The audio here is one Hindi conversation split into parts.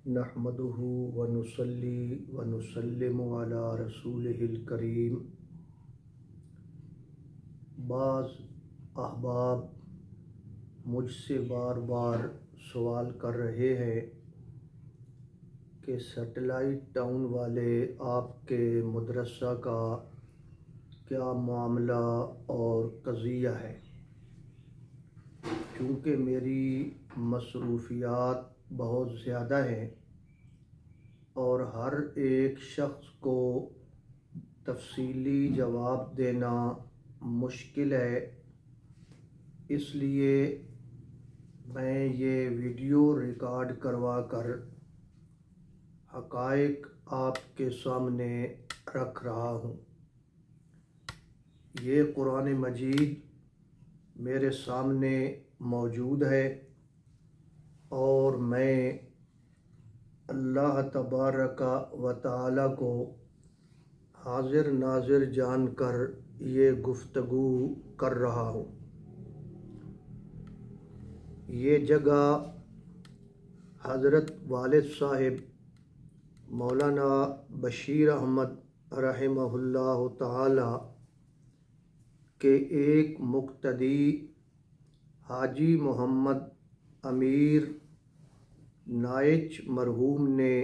नहमदुहु व नुसल्ली व नुसल्लिमु अला रसूलिहिल करीम। बाज़ अहबाब मुझसे बार बार सवाल कर रहे हैं कि सैटेलाइट टाउन वाले आपके मदरसा का क्या मामला और कज़िया है। क्योंकि मेरी मसरूफियात बहुत ज़्यादा हैं और हर एक शख्स को तफसीली जवाब देना मुश्किल है, इसलिए मैं ये वीडियो रिकॉर्ड करवा कर हक़ाइक़ आपके सामने रख रहा हूँ। ये कुरान मजीद मेरे सामने मौजूद है और मैं अल्लाह तबारका व तआला को हाजिर नाजिर जानकर ये गुफ्तगू कर रहा हूँ। ये जगह हज़रत वालिद साहिब मौलाना बशीर अहमद रहमहुल्लाह ताला के एक मुक्तदी हाजी मोहम्मद अमीर नाइच मरहूम ने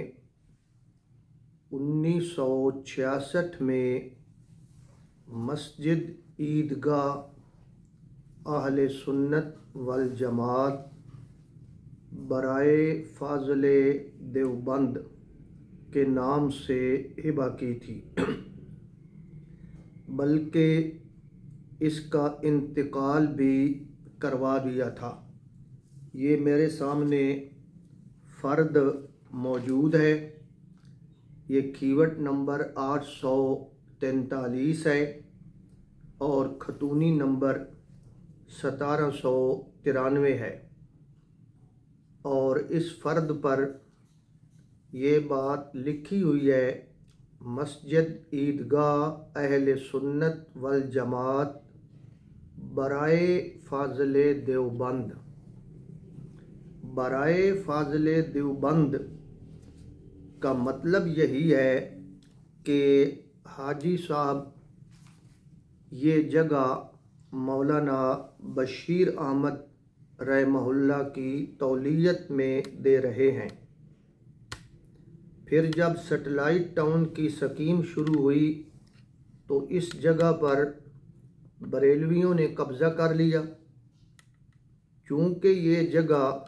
1966 में मस्जिद ईदगाह अहले सुन्नत वल जमात बराए फाज़ले देवबंद के नाम से हिबा की थी, बल्कि इसका इंतकाल भी करवा दिया था। ये मेरे सामने फ़र्द मौजूद है। ये कीवट नंबर 843 है और खतूनी नंबर 1793 है। और इस फ़र्द पर ये बात लिखी हुई है, मस्जिद ईदगाह अहले सुन्नत वल जमात बराए फाज़ले देवबंद। बराए फाज़ले देवबंद का मतलब यही है कि हाजी साहब ये जगह मौलाना बशीर अहमद रहमहुल्लाह की तौलियत में दे रहे हैं। फिर जब सैटेलाइट टाउन की स्कीम शुरू हुई तो इस जगह पर बरेलवियों ने कब्ज़ा कर लिया। चूँकि ये जगह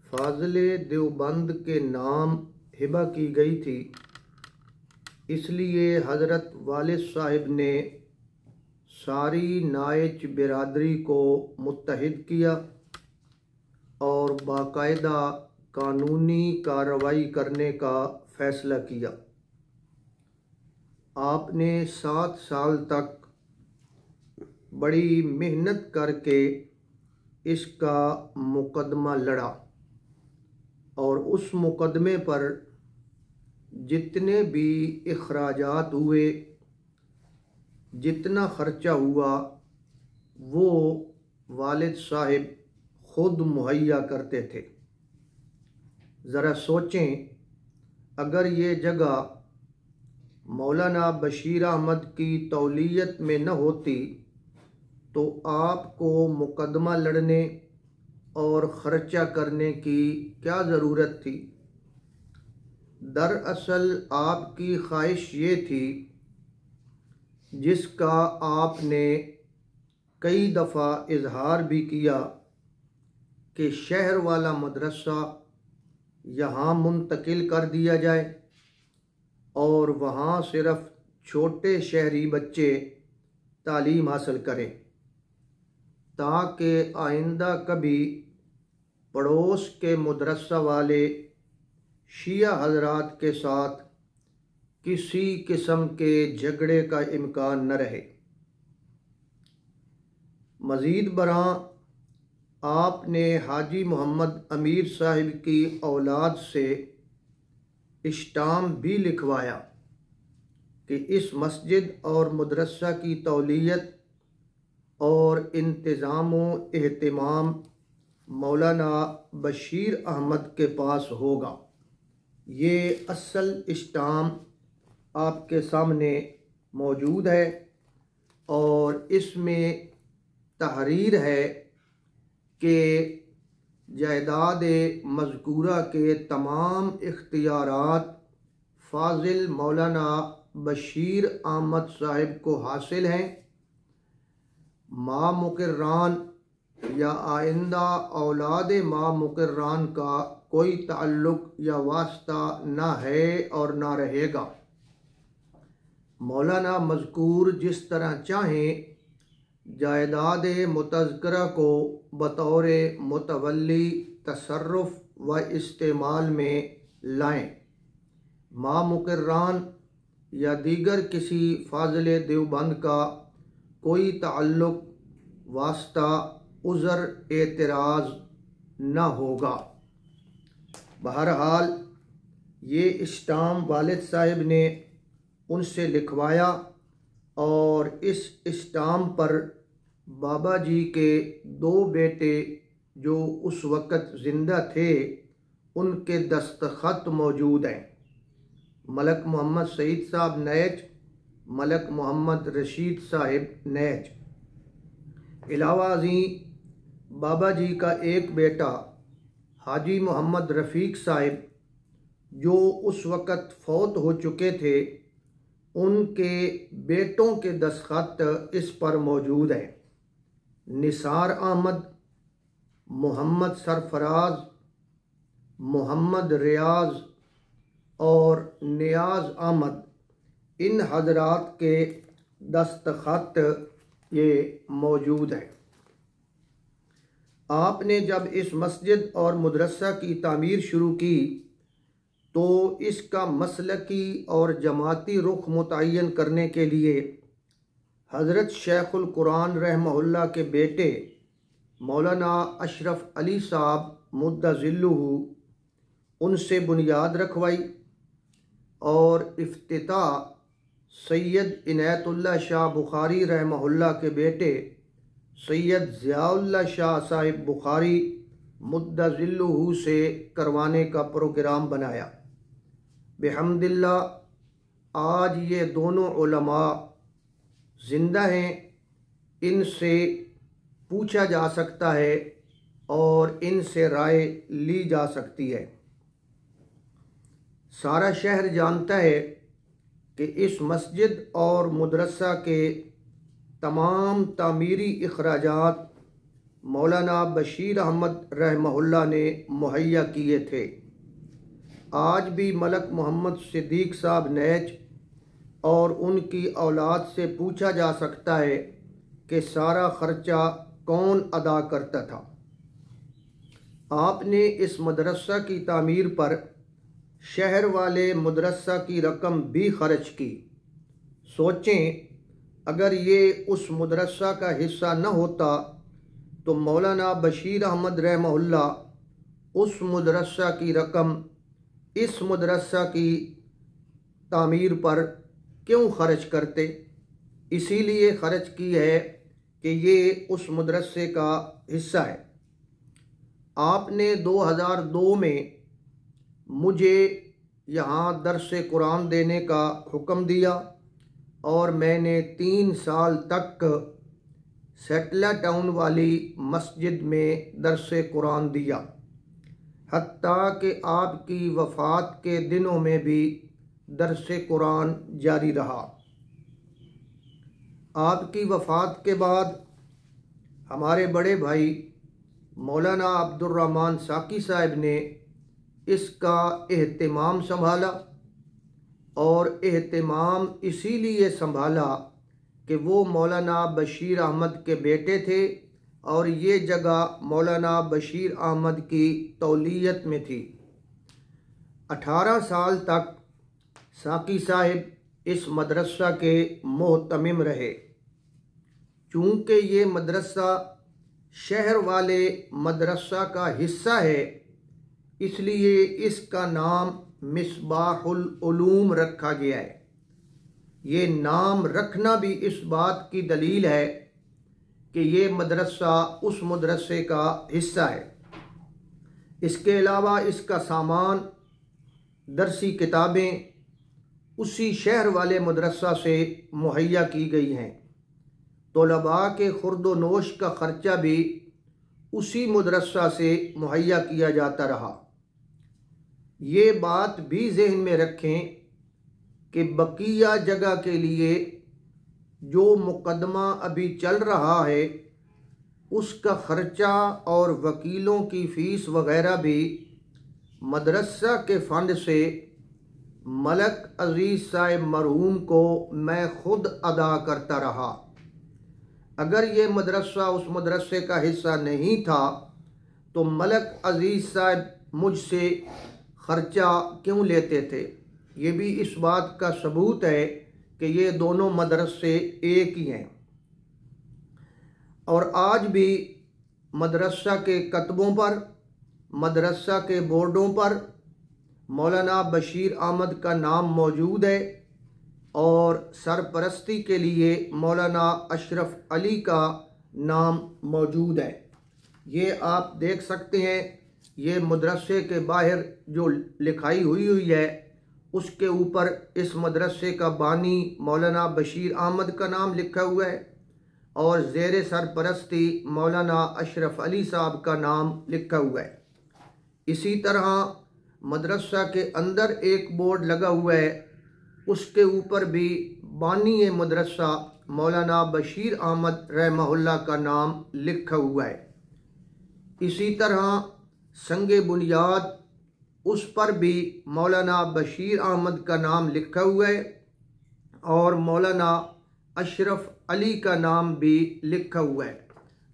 फाज़ले देवबंद के नाम हिबा की गई थी, इसलिए हज़रत वालिद साहिब ने सारी नाइच बिरादरी को मुत्तहिद किया और बाकायदा कानूनी कार्रवाई करने का फ़ैसला किया। आपने 7 साल तक बड़ी मेहनत करके इसका मुकदमा लड़ा और उस मुकदमे पर जितने भी इखराजात हुए, जितना ख़र्चा हुआ, वो वालिद साहिब ख़ुद मुहैया करते थे। ज़रा सोचें, अगर ये जगह मौलाना बशीर अहमद की तौलियत में न होती तो आपको मुकदमा लड़ने और ख़र्चा करने की क्या ज़रूरत थी। दरअसल आपकी ख्वाहिश ये थी, जिसका आपने कई दफ़ा इजहार भी किया, कि शहर वाला मदरसा यहाँ मुंतकिल कर दिया जाए और वहाँ सिर्फ़ छोटे शहरी बच्चे तालीम हासिल करें, ताकि आइंदा कभी पड़ोस के मदरसा वाले शिया हज़रात के साथ किसी किस्म के झगड़े का इम्कान न रहे। मज़ीद बरां आपने हाजी मोहम्मद अमीर साहिब की औलाद से इस्टाम भी लिखवाया कि इस मस्जिद और मदरसा की तौलियत और इंतज़ाम व एहतिमाम मौलाना बशीर अहमद के पास होगा। ये असल स्टाम्प आपके सामने मौजूद है और इसमें तहरीर है कि जायदाद मज़कूरा के तमाम इख्तियारात फ़ाज़िल मौलाना बशीर अहमद साहिब को हासिल हैं। माँ मुकर्रान या आइंदा औलाद माँ मुकर्रान का कोई ताल्लुक़ या वास्ता ना है और ना रहेगा। मौलाना मज़कूर जिस तरह चाहें जायदाद मुतज़्किरा को बतौर मुतवल्ली तसर्रुफ़ व इस्तेमाल में लाएं। माँ मुकर्रान या दीगर किसी फ़ाज़िल देवबंद का कोई ताल्लुक़ वास्ता उज़र एतराज़ न होगा। बहरहाल ये स्टाम्प वालिद साहिब ने उनसे लिखवाया और इस स्टाम्प पर बाबा जी के 2 बेटे जो उस वक़्त ज़िंदा थे उनके दस्तखत मौजूद हैं। मलक मोहम्मद सईद साहब नैच, मलक मोहम्मद रशीद साहिब नैच। इलावा अज़ीं बाबा जी का एक बेटा हाजी मोहम्मद रफ़ीक साहिब जो उस वक़्त फ़ौत हो चुके थे, उनके बेटों के दस्तखत इस पर मौजूद हैं। निसार अहमद, मोहम्मद सरफराज, मोहम्मद रियाज और नियाज़ अहमद, इन हजरात के दस्तखत ये मौजूद हैं। आपने जब इस मस्जिद और मदरसा की तामीर शुरू की तो इसका मसलकी और जमाती रुख मुतय्यन करने के लिए हज़रत शेखुल कुरान रहमहुल्लाह के बेटे मौलाना अशरफ अली साहब मुद्दज़िल्लुहु उनसे बुनियाद रखवाई और इफ्तिताह सैयद इनायतुल्लाह शाह बुखारी रहमहुल्लाह के बेटे सैयद ज़ियाउल्लाह शाह साहिब बुखारी मुद्दज़िल्लुहु से करवाने का प्रोग्राम बनाया। बिहम्दिल्लाह आज ये दोनों उलमा ज़िंदा हैं, इनसे पूछा जा सकता है और इनसे राय ली जा सकती है। सारा शहर जानता है कि इस मस्जिद और मदरसा के तमाम तामीरी अखराजात मौलाना बशीर अहमद रहमहुल्लाह ने मुहैया किए थे। आज भी मलक मोहम्मद सिद्दीक साहब नैच और उनकी औलाद से पूछा जा सकता है कि सारा ख़र्चा कौन अदा करता था। आपने इस मदरसा की तामीर पर शहर वाले मदरसा की रकम भी खर्च की। सोचें, अगर ये उस मदरसा का हिस्सा न होता तो मौलाना बशीर अहमद रहमहुल्लाह उस मदरसा की रकम इस मदरसा की तामीर पर क्यों ख़र्च करते। इसीलिए ख़र्च की है कि ये उस मदरसे का हिस्सा है। आपने 2002 में मुझे यहाँ दर्स कुरान देने का हुक्म दिया और मैंने 3 साल तक सेटला टाउन वाली मस्जिद में दर्स कुरान दिया, हत्ता कि आपकी वफ़ात के दिनों में भी दर्स कुरान जारी रहा। आपकी वफ़ात के बाद हमारे बड़े भाई मौलाना अब्दुर्रहमान साकी साहब ने इसका एहतिमाम संभाला और एहतिमाम इसीलिए संभाला कि वो मौलाना बशीर अहमद के बेटे थे और ये जगह मौलाना बशीर अहमद की तौलियत में थी। 18 साल तक साकी साहिब इस मदरसा के मोहतमिम रहे। चूँकि ये मदरसा शहर वाले मदरसा का हिस्सा है, इसलिए इसका नाम मिसबाहुल उलूम रखा गया है। ये नाम रखना भी इस बात की दलील है कि ये मदरसा उस मदरसे का हिस्सा है। इसके अलावा इसका सामान दरसी किताबें उसी शहर वाले मदरसा से मुहैया की गई हैं। तलबा के खुर्द नोश का ख़र्चा भी उसी मदरसा से मुहैया किया जाता रहा। ये बात भी जहन में रखें कि बकिया जगह के लिए जो मुकदमा अभी चल रहा है उसका ख़र्चा और वकीलों की फ़ीस वग़ैरह भी मदरसा के फ़ंड से मलक अज़ीज़ साहब मरहूम को मैं ख़ुद अदा करता रहा। अगर ये मदरसा उस मदरसे का हिस्सा नहीं था तो मलक अज़ीज़ साहब मुझसे ख़र्चा क्यों लेते थे? ये भी इस बात का सबूत है कि ये दोनों मदरसे एक ही हैं। और आज भी मदरसा के कतबों पर, मदरसा के बोर्डों पर मौलाना बशीर अहमद का नाम मौजूद है और सरपरस्ती के लिए मौलाना अशरफ अली का नाम मौजूद है। ये आप देख सकते हैं, ये मदरसे के बाहर जो लिखाई हुई है उसके ऊपर इस मदरसे का बानी मौलाना बशीर अहमद का नाम लिखा हुआ है और ज़ेर सरपरस्ती मौलाना अशरफ अली साहब का नाम लिखा हुआ है। इसी तरह मदरसा के अंदर एक बोर्ड लगा हुआ है, उसके ऊपर भी बानी मदरसा मौलाना बशीर अहमद रहमहुल्लाह का नाम लिखा हुआ है। इसी तरह संगे बुनियाद, उस पर भी मौलाना बशीर अहमद का नाम लिखा हुआ है और मौलाना अशरफ अली का नाम भी लिखा हुआ है।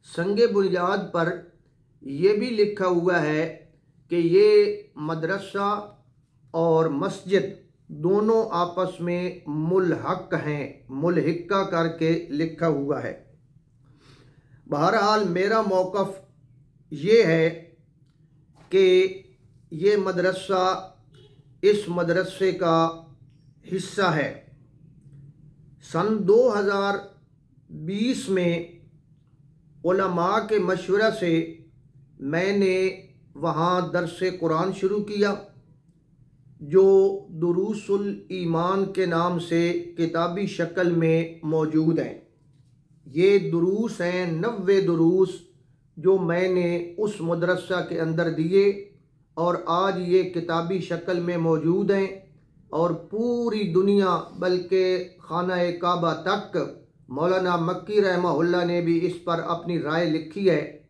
संगे बुनियाद पर यह भी लिखा हुआ है कि ये मदरसा और मस्जिद दोनों आपस में मुल्हक हैं, मुल्हिका करके लिखा हुआ है। बहरहाल मेरा मौक़िफ़ ये है कि ये मदरसा इस मदरसे का हिस्सा है। सन 2020 में उलमा के मशवरा से मैंने वहाँ दर्स कुरान शुरू किया जो दुरूसुल ईमान के नाम से किताबी शक्ल में मौजूद हैं। ये दुरूस हैं 90 दुरूस जो मैंने उस मदरसा के अंदर दिए और आज ये किताबी शक्ल में मौजूद हैं और पूरी दुनिया बल्कि खाना काबा तक मौलाना मक्की रहमहुल्लाह ने भी इस पर अपनी राय लिखी है।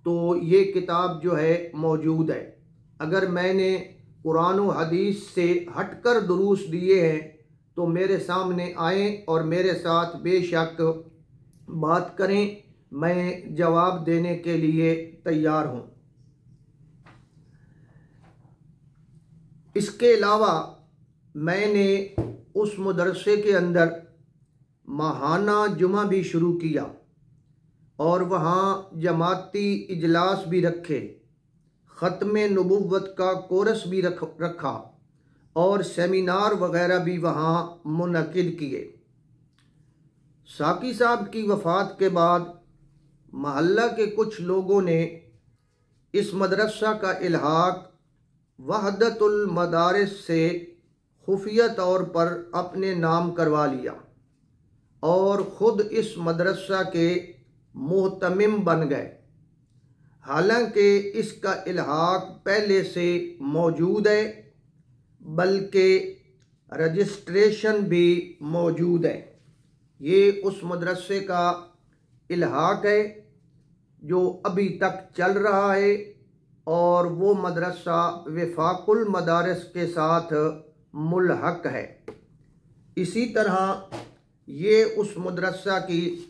तो ये किताब जो है मौजूद है। अगर मैंने कुरान व हदीस से हटकर दुरूस दिए हैं तो मेरे सामने आएँ और मेरे साथ बेशक बात करें, मैं जवाब देने के लिए तैयार हूँ। इसके अलावा मैंने उस मदरसे के अंदर माहाना जुमा भी शुरू किया और वहाँ जमाती इजलास भी रखे, ख़त्म नबुव्वत का कोरस भी रखा और सेमिनार वग़ैरह भी वहाँ मुनक़िद किए। साकी साहब की वफ़ात के बाद महल्ला के कुछ लोगों ने इस मदरसा का इल्हाक़ वहदतुल मदारिस से खुफिया तौर पर अपने नाम करवा लिया और ख़ुद इस मदरसा के मोहतमिम बन गए। हालांकि इसका इल्हाक़ पहले से मौजूद है, बल्कि रजिस्ट्रेशन भी मौजूद है। ये उस मदरसे का इल्हाक़ है जो अभी तक चल रहा है और वो मदरसा वफाकुल मदारिस के साथ मुल्हक है। इसी तरह ये उस मदरसा की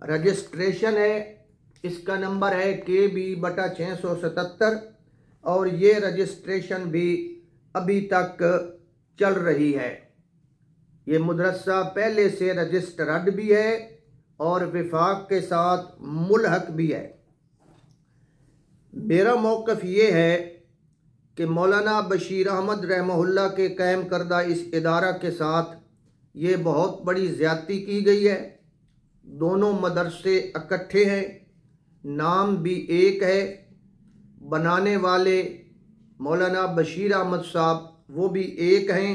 रजिस्ट्रेशन है, इसका नंबर है KB/677 और ये रजिस्ट्रेशन भी अभी तक चल रही है। ये मदरसा पहले से रजिस्टर्ड भी है और वफाक के साथ मुल्हक भी है। मेरा मौक़िफ़ ये है कि मौलाना बशीर अहमद रहमहुल्लाह के कायम करदा इस इदारा के साथ ये बहुत बड़ी ज़्यादती की गई है। दोनों मदरसे इकट्ठे हैं, नाम भी एक है, बनाने वाले मौलाना बशीर अहमद साहब वो भी एक हैं,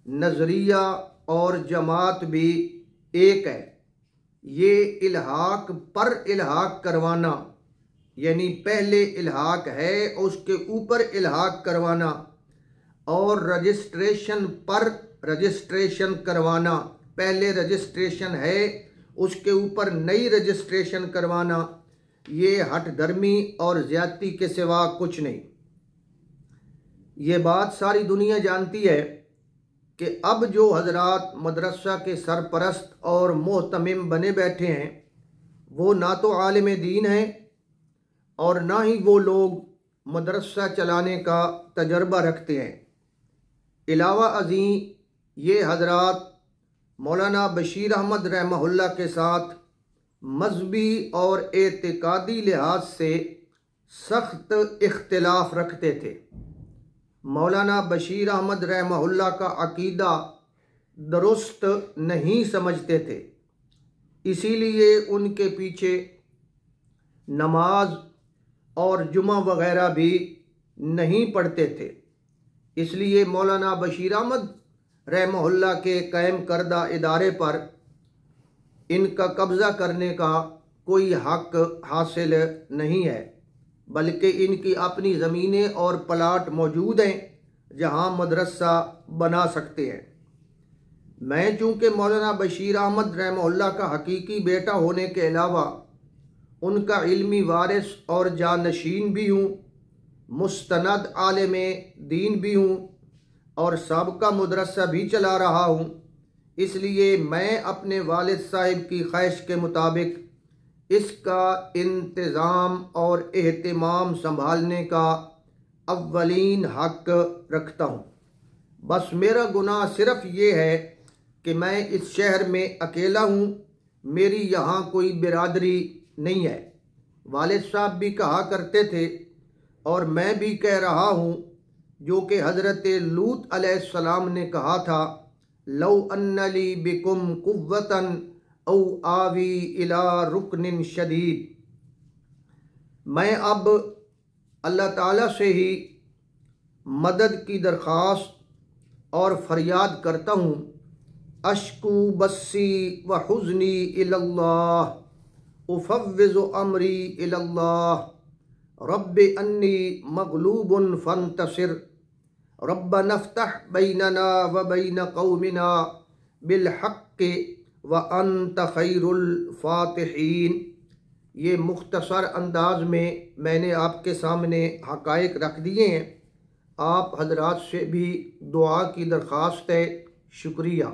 नज़रिया और जमात भी एक है। ये इल्हाक पर इल्हाक करवाना, यानी पहले इल्हाक है उसके ऊपर इल्हाक करवाना, और रजिस्ट्रेशन पर रजिस्ट्रेशन करवाना, पहले रजिस्ट्रेशन है उसके ऊपर नई रजिस्ट्रेशन करवाना, ये हठधर्मी और ज़्यादती के सिवा कुछ नहीं। ये बात सारी दुनिया जानती है कि अब जो हजरात मदरसा के सरपरस्त और मोहतमिम बने बैठे हैं वो ना तो आलिम दीन हैं और ना ही वो लोग मदरसा चलाने का तजर्बा रखते हैं। अलावा अज़ीं ये हजरात मौलाना बशीर अहमद रहमहुल्लाह के साथ मजहबी और एतिकादी लिहाज से सख्त इख्तिलाफ रखते थे। मौलाना बशीर अहमद रहमहुल्लाह का अकीदा दुरुस्त नहीं समझते थे, इसीलिए उनके पीछे नमाज और जुमा वगैरह भी नहीं पढ़ते थे। इसलिए मौलाना बशीर अहमद रहमहुल्लाह के कायम करदा इदारे पर इनका कब्ज़ा करने का कोई हक हासिल नहीं है, बल्कि इनकी अपनी ज़मीनें और प्लाट मौजूद हैं जहां मदरसा बना सकते हैं। मैं चूँकि मौलाना बशीर अहमद रहमहुल्लाह का हकीकी बेटा होने के अलावा उनका इल्मी वारिस और जानशीन भी हूँ, मुस्तनद आलिम दीन भी हूँ और साबका मदरसा भी चला रहा हूँ, इसलिए मैं अपने वालिद साहिब की ख्वाहिश के मुताबिक इसका इंतज़ाम और एहतिमाम संभालने का अव्वलीन हक रखता हूँ। बस मेरा गुनाह सिर्फ ये है कि मैं इस शहर में अकेला हूँ, मेरी यहाँ कोई बिरादरी नहीं है। वालिद साहब भी कहा करते थे और मैं भी कह रहा हूँ, जो कि हज़रत लूत अलैहिस्सलाम ने कहा था, लौ अन्नली बिकुम कुव्वतन औ आवी इला रुकनिन शदीद। मैं अब अल्लाह ताला से ही मदद की दरख्वास्त और फरियाद करता हूँ। अश्कू बस्सी व हुज़नी इलल्लाह उफ़व्विज़ु अमरी इलल्लाह रब्बि अन्नी मग़लूबुन फ़ंतसिर रब्बना इफ़्तह बैनना व बैन क़ौमिना बिलहक़्क़ि व अंत खैरुल फ़ातिहीन। ये मुख्तसर अंदाज में मैंने आपके सामने हक़ाइक़ रख दिए हैं। आप हजरात से भी दुआ की दरख्वास्त है। शुक्रिया।